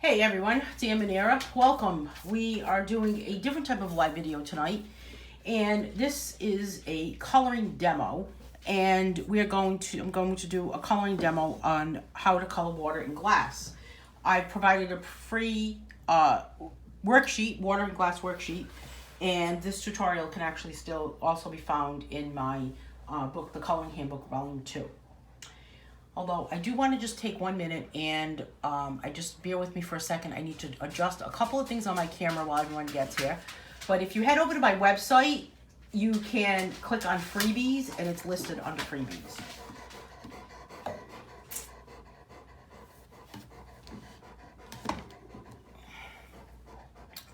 Hey everyone, it's Manera. Welcome. We are doing a different type of live video tonight, and this is a coloring demo. And I'm going to do a coloring demo on how to color water in glass. I've provided a free worksheet, water and glass worksheet, and this tutorial can actually still also be found in my book, The Coloring Handbook, Volume 2. Although I do want to just take 1 minute and I just bear with me for a second. I need to adjust a couple of things on my camera while everyone gets here. But if you head over to my website, you can click on freebies and it's listed under freebies. Let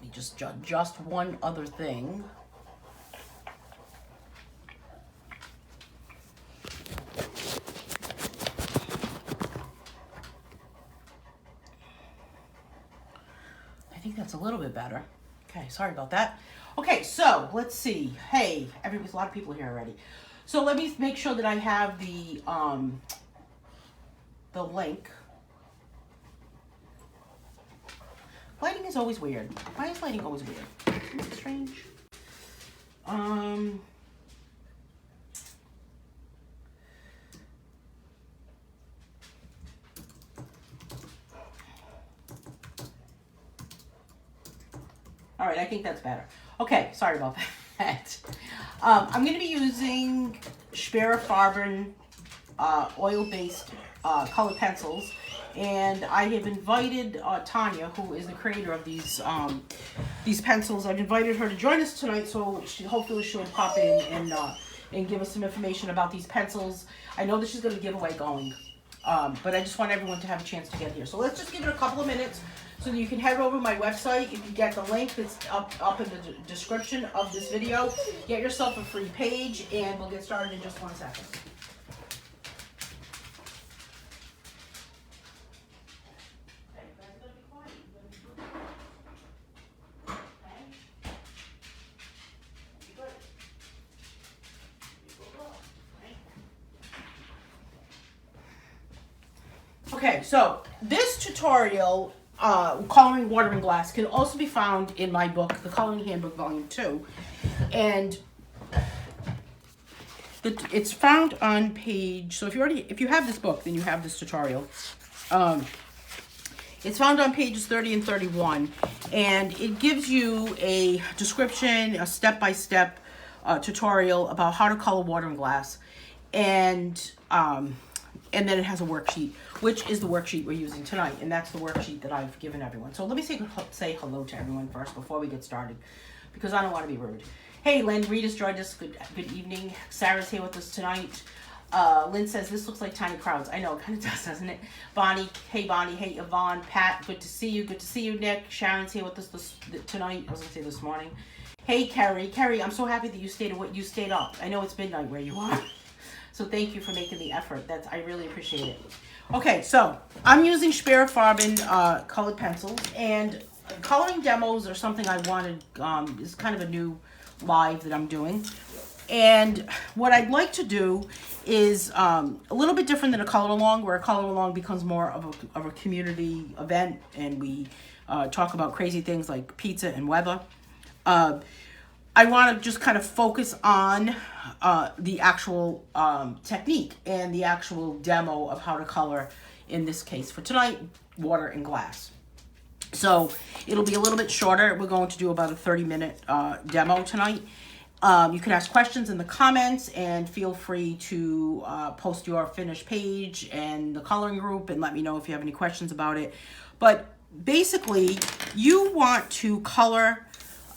me just adjust one other thing. I think that's a little bit better. Okay, sorry about that. Okay, so let's see. Hey, there's a lot of people here already. So let me make sure that I have the link. Lighting is always weird. Why is lighting always weird? Isn't that strange? All right, I think that's better. Okay, sorry about that. I'm going to be using Schpirrer Farben oil-based colored pencils, and I have invited Tanya, who is the creator of these pencils. I've invited her to join us tonight, so hopefully she'll pop in and give us some information about these pencils. I know that she's going to give away going, but I just want everyone to have a chance to get here. So let's just give it a couple of minutes. So you can head over to my website. You can get the link that's up in the description of this video. Get yourself a free page, and we'll get started in just 1 second. Okay, so this tutorial, coloring water in glass, can also be found in my book, The Coloring Handbook, Volume 2. And it's found on page, so if you have this book, then you have this tutorial. It's found on pages 30 and 31, and it gives you a description, a step-by-step tutorial about how to color water in glass. And then it has a worksheet, which is the worksheet we're using tonight, and that's the worksheet that I've given everyone. So let me say hello to everyone first before we get started, because I don't want to be rude. Hey, Lynn, Rita's joined us. Good evening. Sarah's here with us tonight. Lynn says, this looks like tiny crowds. I know, it kind of does, doesn't it? Bonnie, hey, Yvonne, Pat, good to see you. Good to see you, Nick. Sharon's here with us tonight. I was going to say this morning. Hey, Kerry. Kerry, I'm so happy that you stayed up. I know it's midnight where you are. So thank you for making the effort. I really appreciate it. Okay, so I'm using Schpirrer Farben colored pencils, and coloring demos are something I wanted, is kind of a new live that I'm doing. And what I'd like to do is a little bit different than a color along, where a color along becomes more of a community event, and we talk about crazy things like pizza and weather. I want to just kind of focus on the actual technique and the actual demo of how to color, in this case for tonight, water and glass. So it'll be a little bit shorter. We're going to do about a 30-minute demo tonight. You can ask questions in the comments, and feel free to post your finished page and the coloring group and let me know if you have any questions about it. But basically, you want to color.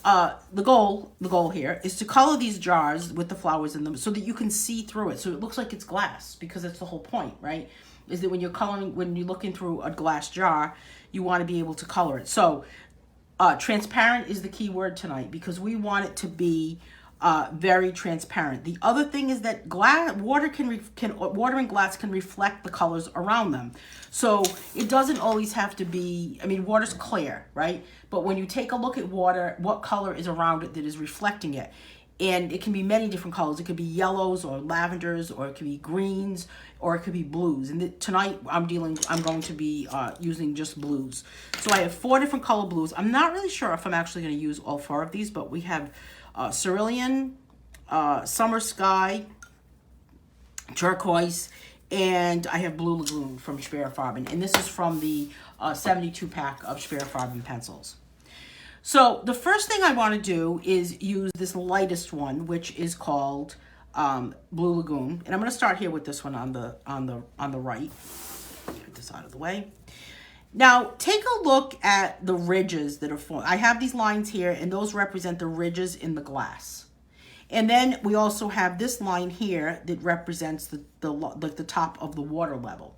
The goal here is to color these jars with the flowers in them so that you can see through it. So it looks like it's glass, because that's the whole point, right? Is that when you're looking through a glass jar, you want to be able to color it. So transparent is the key word tonight, because we want it to be very transparent. The other thing is that water and glass can reflect the colors around them. So it doesn't always have to be, water's clear, right? But when you take a look at water, what color is around it that is reflecting it? And it can be many different colors. It could be yellows or lavenders, or it could be greens, or it could be blues. And tonight I'm going to be using just blues. So I have 4 different color blues. I'm not really sure if I'm actually going to use all 4 of these, but we have cerulean, summer sky, turquoise, and I have blue lagoon from Schpirrer Farben. And this is from the 72 pack of Schpirrer Farben pencils. So the first thing I want to do is use this lightest one, which is called Blue Lagoon, and I'm going to start here with this one on the right. Get this out of the way. Now take a look at the ridges that are formed. I have these lines here, and those represent the ridges in the glass. And then we also have this line here that represents the top of the water level.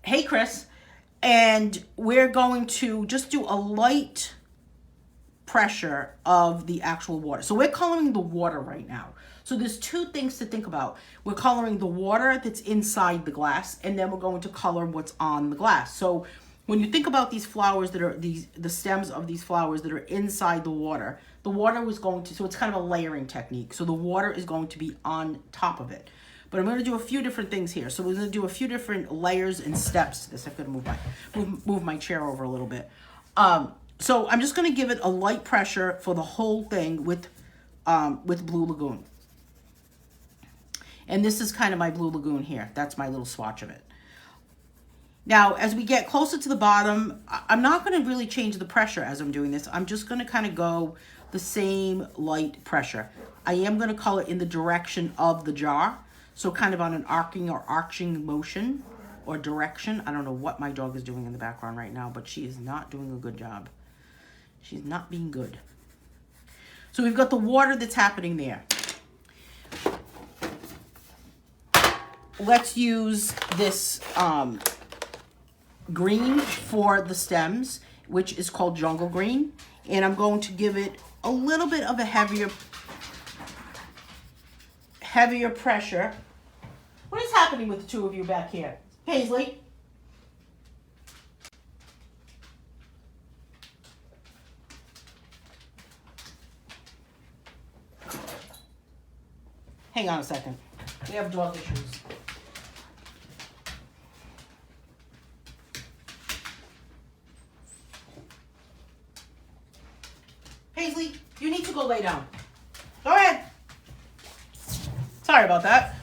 Hey, Chris. And we're going to just do a light pressure of the actual water. So we're coloring the water right now. So there's 2 things to think about. We're coloring the water that's inside the glass, and then we're going to color what's on the glass. So when you think about these flowers that are the stems of these flowers that are inside the water is going to, so it's kind of a layering technique. So the water is going to be on top of it. But I'm going to do a few different things here. So we're going to do a few different layers and steps to this. I'm going to move my chair over a little bit. So I'm just going to give it a light pressure for the whole thing with Blue Lagoon. And this is kind of my Blue Lagoon here. That's my little swatch of it. Now, as we get closer to the bottom, I'm not going to really change the pressure as I'm doing this. I'm just going to kind of go the same light pressure. I am going to color in the direction of the jar. So kind of on an arching motion or direction. I don't know what my dog is doing in the background right now, but she is not doing a good job. She's not being good. So we've got the water that's happening there. Let's use this green for the stems, which is called jungle green. And I'm going to give it a little bit of a heavier pressure. What is happening with the 2 of you back here? Paisley? Hang on a second. We have dog issues. Paisley, you need to go lay down. Go ahead. Sorry about that.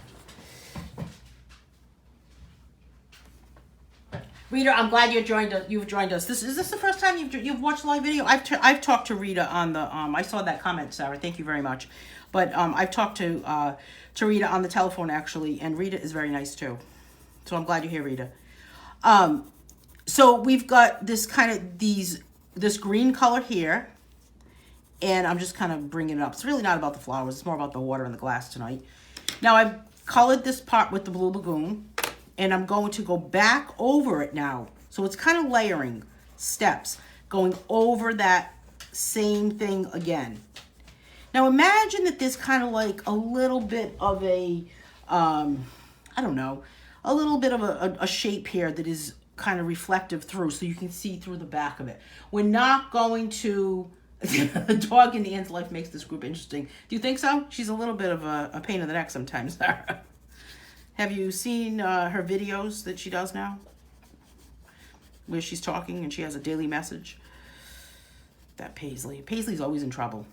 Rita, I'm glad you've joined us. Is this the first time you've watched live video? I've talked to Rita on the I saw that comment, Sarah. Thank you very much. But I've talked to Rita on the telephone actually, and Rita is very nice too. So I'm glad you're here, Rita. So we've got this kind of this green color here, and I'm just kind of bringing it up. It's really not about the flowers. It's more about the water in the glass tonight. Now I've colored this part with the Blue Lagoon. And I'm going to go back over it now. So it's kind of layering steps, going over that same thing again. Now imagine that there's kind of like a little bit of a, I don't know, a little bit of a shape here that is kind of reflective through, so you can see through the back of it. We're not going to, the dog in the end's life makes this group interesting. Do you think so? She's a little bit of a pain in the neck sometimes, Sarah. Have you seen her videos that she does now? Where she's talking and she has a daily message? That Paisley. Paisley's always in trouble.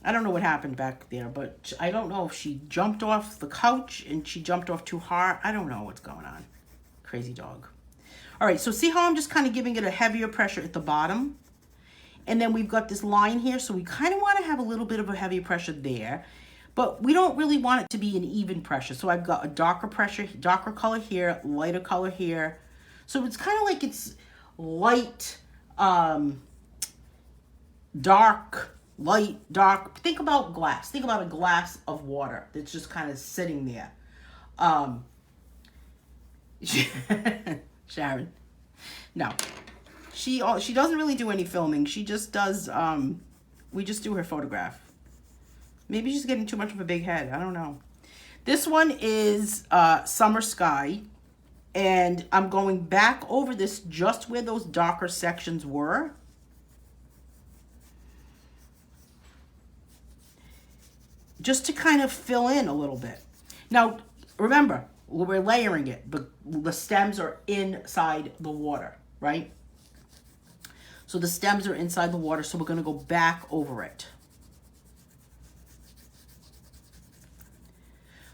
I don't know what happened back there, but I don't know if she jumped off the couch and she jumped off too hard. I don't know what's going on. Crazy dog. All right, so see how I'm just kind of giving it a heavier pressure at the bottom? And then we've got this line here, so we kind of want to have a little bit of a heavy pressure there. But we don't really want it to be an even pressure. So I've got a darker color here, lighter color here. So it's kind of like it's light, dark, light, dark. Think about glass. Think about a glass of water that's just kind of sitting there. Sharon. No. She doesn't really do any filming. She just does, we just do her photograph. Maybe she's getting too much of a big head. I don't know. This one is Summer Sky. And I'm going back over this just where those darker sections were. Just to kind of fill in a little bit. Now, remember, we're layering it, but the stems are inside the water, right? So the stems are inside the water, so we're going to go back over it.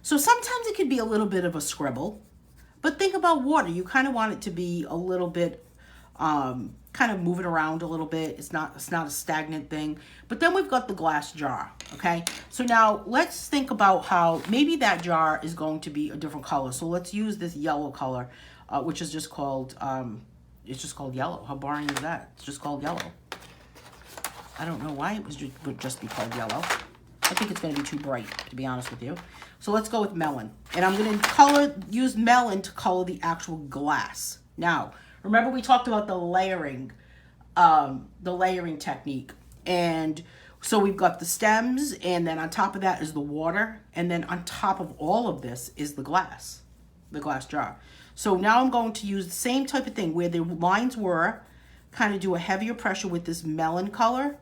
So sometimes it could be a little bit of a scribble, but think about water. You kind of want it to be a little bit, kind of moving around a little bit. It's not a stagnant thing. But then we've got the glass jar, okay? So now let's think about how maybe that jar is going to be a different color. So let's use this yellow color, which is just called, it's just called yellow. How boring is that? It's just called yellow. I don't know why it would just be called yellow. I think it's going to be too bright, to be honest with you. So let's go with melon. And I'm going to use melon to color the actual glass. Now, remember we talked about the layering technique. And so we've got the stems, and then on top of that is the water. And then on top of all of this is the glass jar. So now I'm going to use the same type of thing where the lines were, kind of do a heavier pressure with this melon color.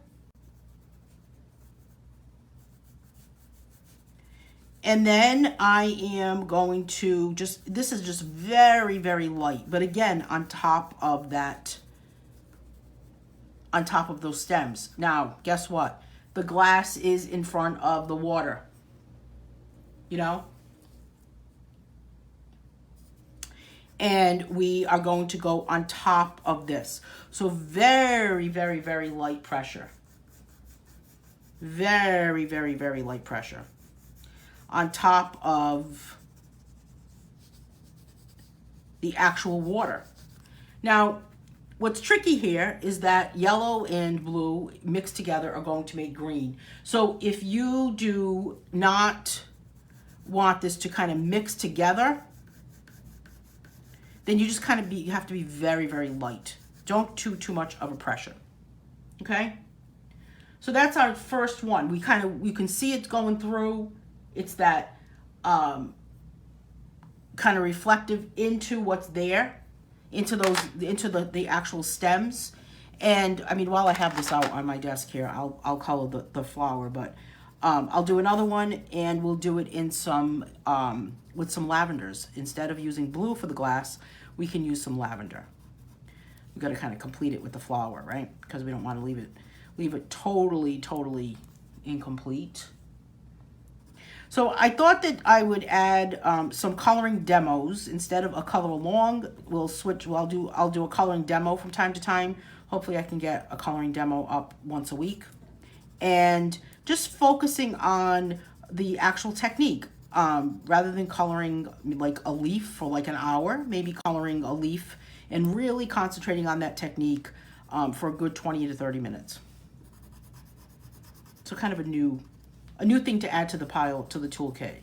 And then I am going to this is just very, very light. But again, on top of those stems. Now, guess what? The glass is in front of the water. You know? And we are going to go on top of this. So very, very, very light pressure. Very, very, very light pressure. On top of the actual water. Now, what's tricky here is that yellow and blue mixed together are going to make green. So if you do not want this to kind of mix together, then you just kind of you have to be very, very light. Don't do too much of a pressure. Okay? So that's our first one. You can see it's going through. It's that kind of reflective into what's there, into the actual stems. And I mean, while I have this out on my desk here, I'll color the flower, but I'll do another one, and we'll do it in some with some lavenders. Instead of using blue for the glass, we can use some lavender. We've got to kind of complete it with the flower, right? Because we don't want to leave it totally incomplete. So I thought that I would add some coloring demos instead of a color along. We'll switch. Well, I'll do a coloring demo from time to time. Hopefully, I can get a coloring demo up once a week, and just focusing on the actual technique rather than coloring like a leaf for like an hour. Maybe coloring a leaf and really concentrating on that technique for a good 20 to 30 minutes. So kind of a new thing to add to the pile, to the toolkit,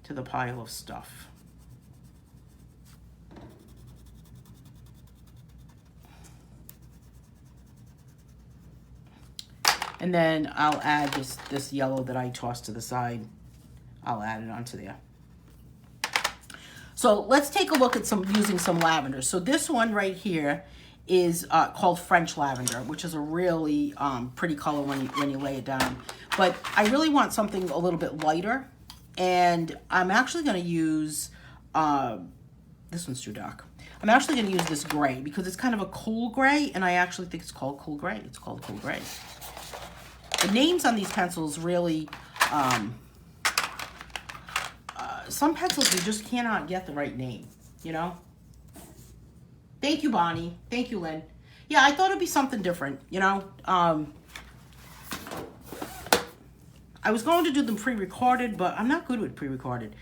to the pile of stuff. And then I'll add this yellow that I tossed to the side. I'll add it onto there. So let's take a look at using some lavender. So this one right here is called French lavender, which is a really pretty color when you lay it down. But I really want something a little bit lighter, and I'm actually going to use, this one's too dark. I'm actually going to use this gray because it's kind of a cool gray, and I actually think it's called cool gray. It's called cool gray. The names on these pencils really, some pencils you just cannot get the right name, you know? Thank you, Bonnie. Thank you, Lynn. Yeah, I thought it'd be something different, you know? I was going to do them pre-recorded, but I'm not good with pre-recorded.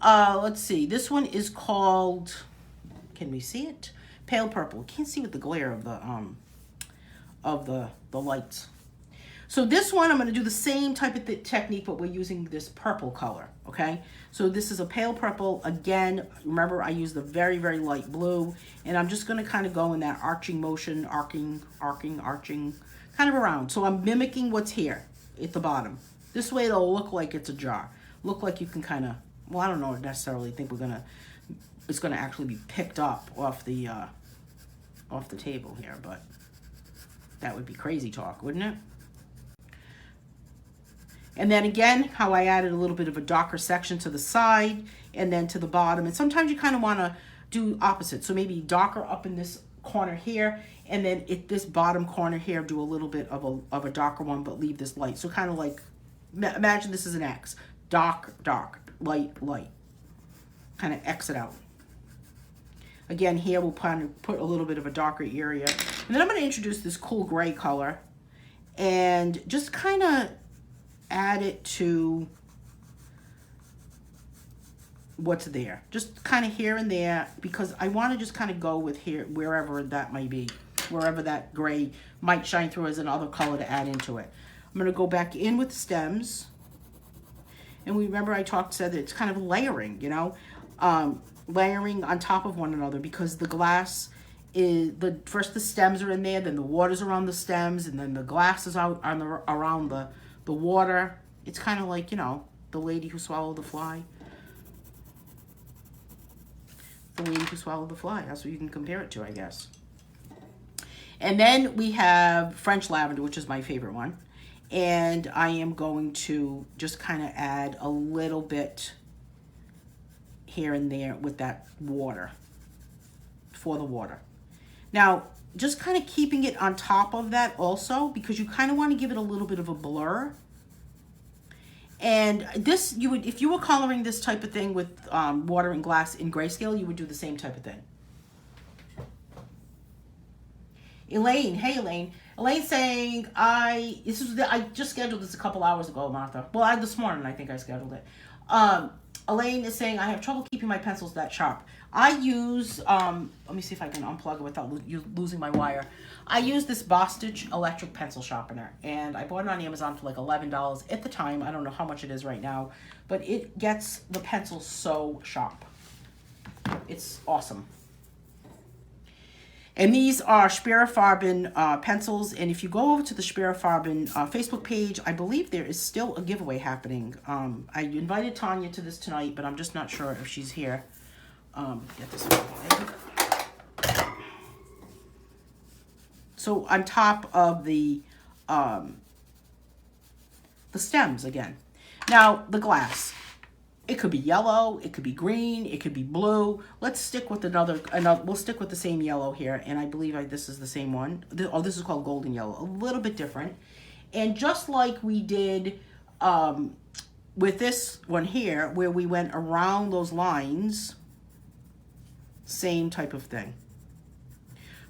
Let's see. This one is called, can we see it? Pale purple. Can't see with the glare of the lights. So this one, I'm going to do the same type of technique, but we're using this purple color, okay? So this is a pale purple. Again, remember I used the very, very light blue, and I'm just going to kind of go in that arching motion, arcing, kind of around. So I'm mimicking what's here at the bottom. This way it'll look like it's a jar. Look like you can kind of, well, I don't know necessarily think we're going to it's going to actually be picked up off the table here, but that would be crazy talk, wouldn't it? And then again, how I added a little bit of a darker section to the side and then to the bottom. And sometimes you kind of want to do opposite. So maybe darker up in this corner here, and then this bottom corner here, do a little bit of a darker one, but leave this light. So kind of like, imagine this is an X. Dark, dark, light, light. Kind of X it out. Again, here we'll kind of put a little bit of a darker area. And then I'm going to introduce this cool gray color and just kind of add it to what's there. Just kind of here and there, because I want to just kind of go with here, wherever that might be, wherever that gray might shine through as another color to add into it. I'm going to go back in with stems. And remember I said that it's kind of layering, you know, layering on top of one another, because the glass is, first the stems are in there, then the water's around the stems, and then the glass is out on around the water. It's kind of like, you know, the lady who swallowed the fly. The lady who swallowed the fly. That's what you can compare it to, I guess. And then we have French lavender, which is my favorite one. And I am going to just kind of add a little bit here and there with that water, for the water. Now, just kind of keeping it on top of that also, because you kind of want to give it a little bit of a blur. And this, you would, if you were coloring this type of thing with water and glass in grayscale, you would do the same type of thing. Elaine, hey Elaine. Elaine's saying, I just scheduled this a couple hours ago, Martha. Well, this morning I think I scheduled it. Elaine is saying, I have trouble keeping my pencils that sharp. I use, let me see if I can unplug it without losing my wire. I use this Bostitch electric pencil sharpener, and I bought it on Amazon for like $11 at the time. I don't know how much it is right now, but it gets the pencil so sharp. It's awesome. And these are Schpirrer Farben pencils. And if you go over to the Schpirrer Farben Facebook page, I believe there is still a giveaway happening. I invited Tanya to this tonight, but I'm just not sure if she's here. Get this one. So on top of the stems again. Now the glass. It could be yellow, it could be green, it could be blue. Let's stick with another, we'll stick with the same yellow here, and I believe this is the same one. This is called golden yellow, a little bit different. And just like we did with this one here, where we went around those lines, same type of thing.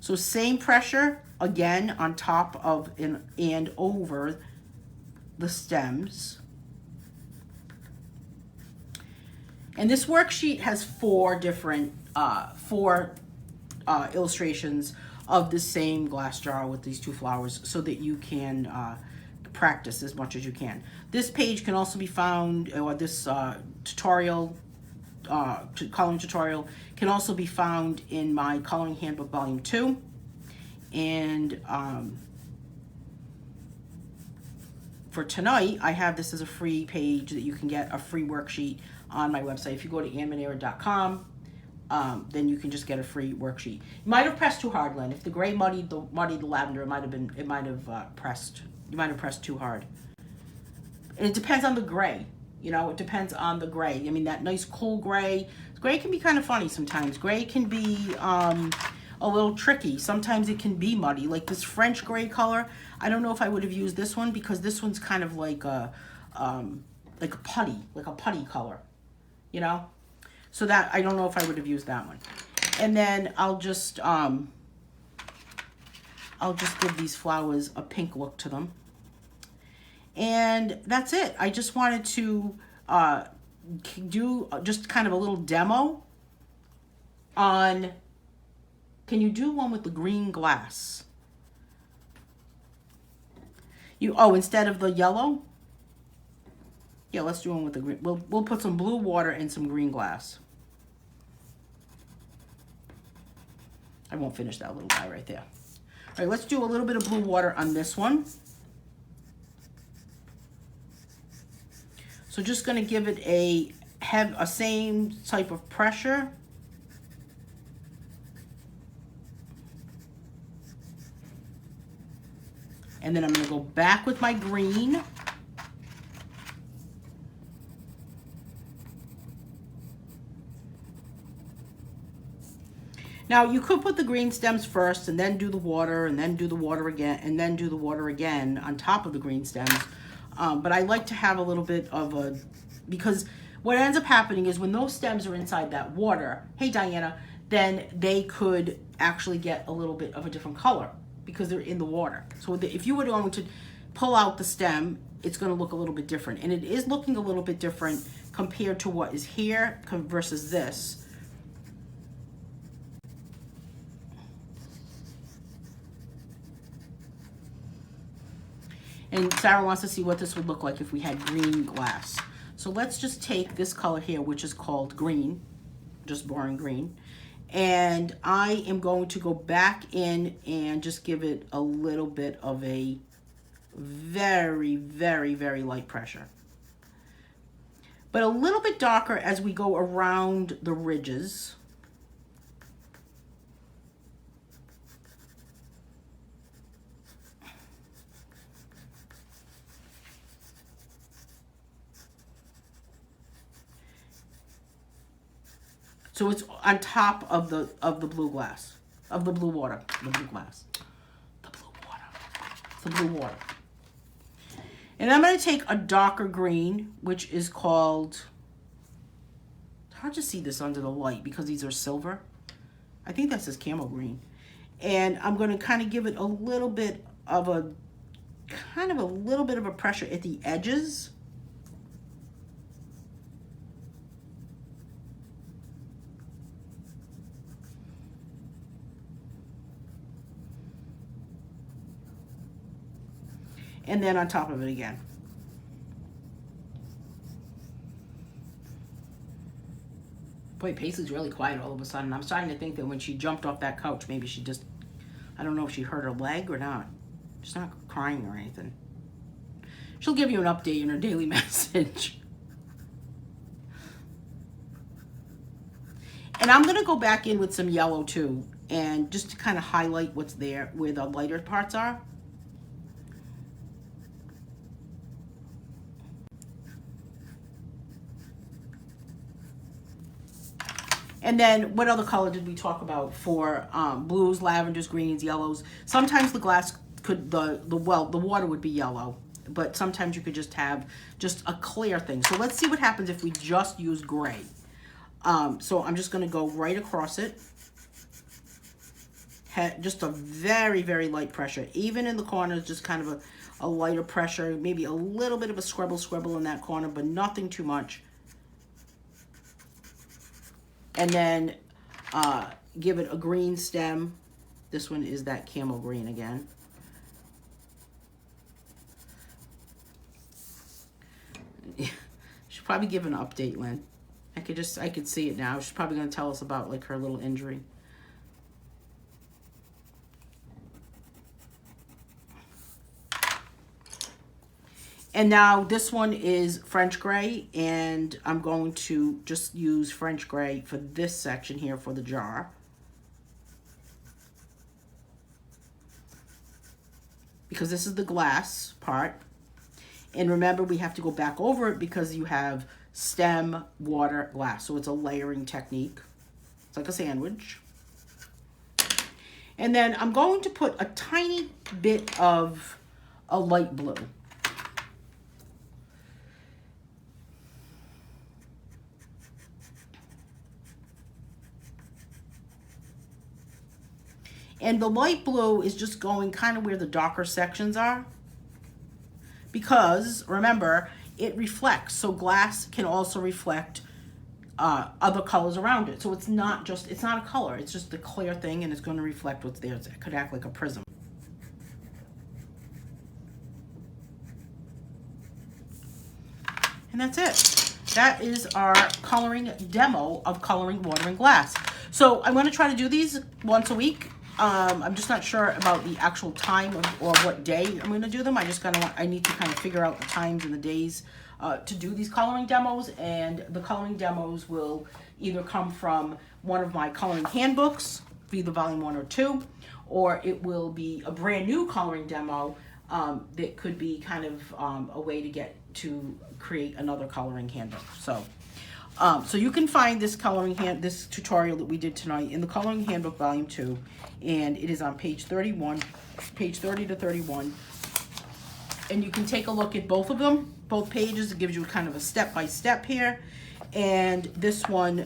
So same pressure, again, on top of and over the stems. And this worksheet has four different, illustrations of the same glass jar with these two flowers, so that you can practice as much as you can. This page can also be found, or this coloring tutorial can also be found in my Coloring Handbook Volume 2. And for tonight, I have this as a free page that you can get a free worksheet on my website. If you go to annemanera.com, then you can just get a free worksheet. You might have pressed too hard, Lynn. If the gray muddied the lavender, you might have pressed too hard. And it depends on the gray. You know, it depends on the gray. I mean, that nice cool gray. Gray can be kind of funny sometimes. Gray can be a little tricky. Sometimes it can be muddy. Like this French gray color, I don't know if I would have used this one, because this one's kind of like a putty color, you know? So that, I don't know if I would have used that one. And then I'll just give these flowers a pink look to them. And that's it. I just wanted to do just kind of a little demo on, can you do one with the green glass? Instead of the yellow? Yeah, let's do one with the green. We'll put some blue water and some green glass. I won't finish that little guy right there. All right, let's do a little bit of blue water on this one. So just going to give it a same type of pressure And then I'm going to go back with my green. Now you could put the green stems first and then do the water and then do the water again and then do the water again on top of the green stems. But I like to have a little bit of a, because what ends up happening is when those stems are inside that water, hey Diana, then they could actually get a little bit of a different color because they're in the water. So if you were going to pull out the stem, it's going to look a little bit different. And it is looking a little bit different compared to what is here versus this. And Sarah wants to see what this would look like if we had green glass. So let's just take this color here, which is called green, just boring green. And I am going to go back in and just give it a little bit of a very, very, very light pressure. But a little bit darker as we go around the ridges. So it's on top of the blue glass, of the blue water, the blue glass, the blue water, the blue water. And I'm going to take a darker green, which is called, it's hard to see this under the light because these are silver. I think that says camel green. And I'm going to kind of give it a little bit of a, kind of a little bit of a pressure at the edges. And then on top of it again. Boy, Paisley's really quiet all of a sudden. I'm starting to think that when she jumped off that couch, maybe she just, I don't know if she hurt her leg or not. She's not crying or anything. She'll give you an update in her daily message. And I'm gonna go back in with some yellow too, and just to kind of highlight what's there, where the lighter parts are. And then what other color did we talk about for blues, lavenders, greens, yellows? Sometimes the glass could, the water would be yellow, but sometimes you could just have just a clear thing. So let's see what happens if we just use gray. So I'm just going to go right across it. Just a very, very light pressure. Even in the corners, just kind of a lighter pressure. Maybe a little bit of a scribble in that corner, but nothing too much. And then give it a green stem. This one is that camel green again. Should probably give an update, Lynn. I could see it now. She's probably going to tell us about like her little injury. And now this one is French gray, and I'm going to just use French gray for this section here for the jar. Because this is the glass part. And remember, we have to go back over it because you have stem, water, glass. So it's a layering technique. It's like a sandwich. And then I'm going to put a tiny bit of a light blue. And the light blue is just going kind of where the darker sections are. Because, remember, it reflects. So glass can also reflect other colors around it. So it's not a color. It's just a clear thing, and it's going to reflect what's there. It could act like a prism. And that's it. That is our coloring demo of coloring water and glass. So I'm going to try to do these once a week. I'm just not sure about the actual time or what day I'm going to do them. I need to kind of figure out the times and the days to do these coloring demos. And the coloring demos will either come from one of my coloring handbooks, either volume 1 or 2, or it will be a brand new coloring demo that could be kind of a way to get to create another coloring handbook. So you can find this this tutorial that we did tonight in the Coloring Handbook Volume 2, and it is on page 31, page 30 to 31. And you can take a look at both of them, both pages. It gives you kind of a step-by-step here. And this one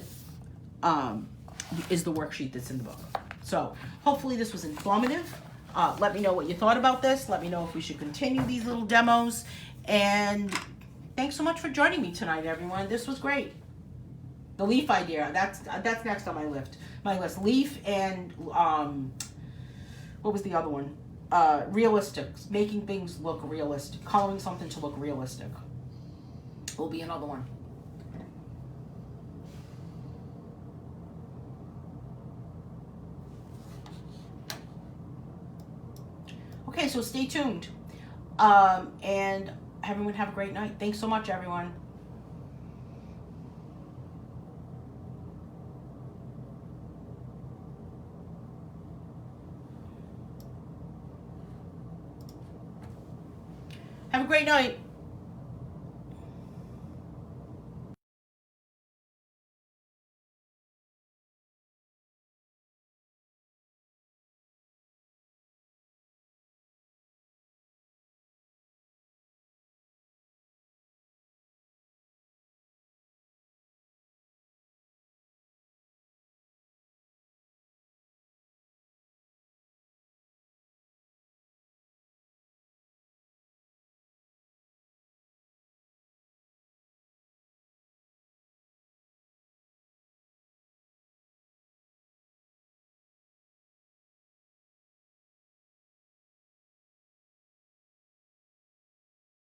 is the worksheet that's in the book. So hopefully this was informative. Let me know what you thought about this. Let me know if we should continue these little demos. And thanks so much for joining me tonight, everyone. This was great. The leaf idea, that's next on my list. Leaf and what was the other one? Realistic, making things look realistic, coloring something to look realistic will be another one. Okay, so stay tuned, and everyone have a great night. Thanks so much, everyone. Have a great night.